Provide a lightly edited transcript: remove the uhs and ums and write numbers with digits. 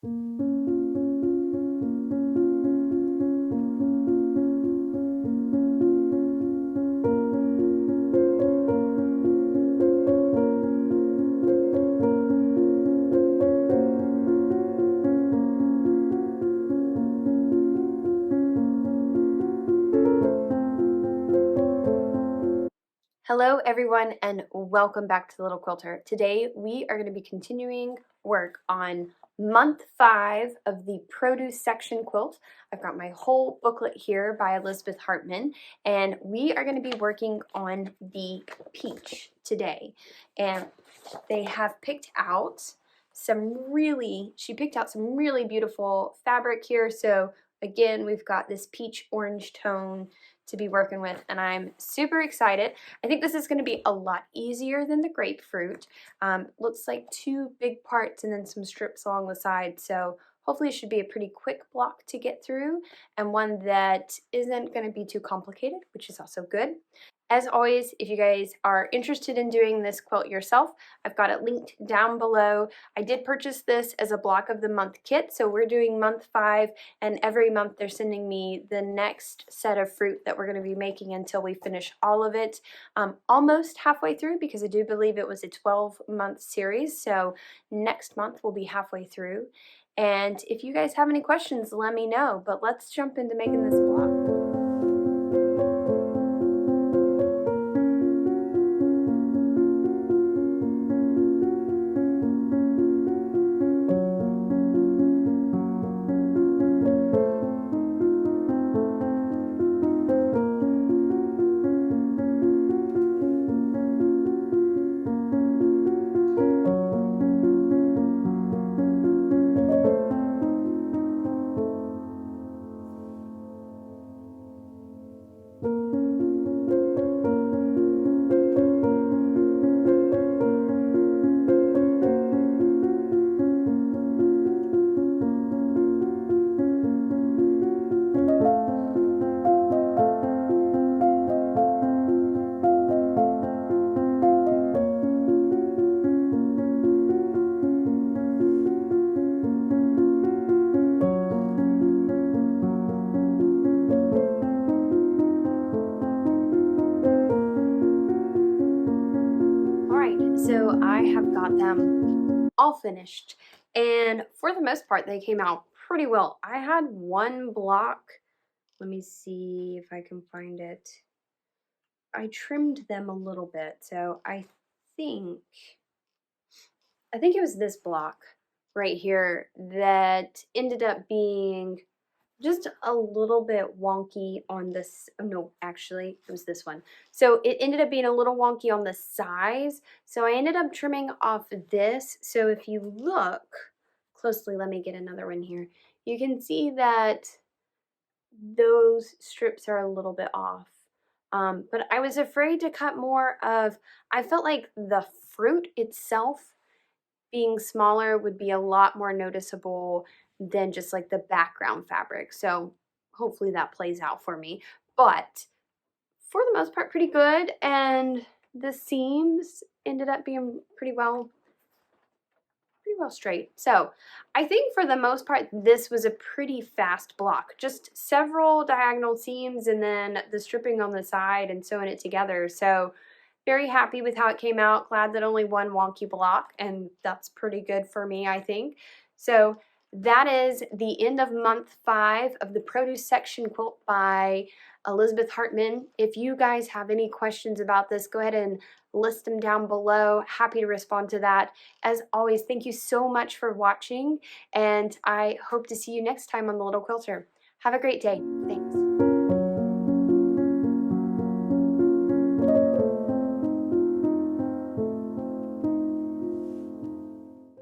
Hello everyone and welcome back to the Little Quilter. Today we are going to be continuing work on month 5 of the Produce Section quilt. I've got my whole booklet here by Elizabeth Hartman, and we are going to be working on the peach today. And they have picked out she picked out some really beautiful fabric here. So again, we've got this peach orange tone to be working with, and I'm super excited. I think this is going to be a lot easier than the grapefruit. Looks like 2 big parts and then some strips along the side, so hopefully it should be a pretty quick block to get through and one that isn't going to be too complicated, which is also good. As always, if you guys are interested in doing this quilt yourself, I've got it linked down below. I did purchase this as a block of the month kit, so we're doing month 5, and every month they're sending me the next set of fruit that we're going to be making until we finish all of it. Almost halfway through, because I do believe it was a 12-month series, so next month we'll be halfway through. And if you guys have any questions, let me know, but let's jump into making this block. So I have got them all finished, and for the most part they came out pretty well. I had one block, let me see if I can find it. I trimmed them a little bit, so I think it was this block right here that ended up being just a little bit wonky on this. Oh, no, actually, it was this one. So it ended up being a little wonky on the size. So I ended up trimming off this. So if you look closely, let me get another one here. You can see that those strips are a little bit off. But I was afraid to cut more of, I felt like the fruit itself being smaller would be a lot more noticeable than just like the background fabric. So hopefully that plays out for me. But for the most part, pretty good. And the seams ended up being pretty well straight. So I think for the most part, this was a pretty fast block. Just several diagonal seams and then the stripping on the side and sewing it together. So very happy with how it came out. Glad that only one wonky block, and that's pretty good for me, I think. So that is the end of month 5 of the Produce Section quilt by Elizabeth Hartman. If you guys have any questions about this, go ahead and list them down below. Happy to respond to that. As always, thank you so much for watching, and I hope to see you next time on The Little Quilter. Have a great day. Thanks.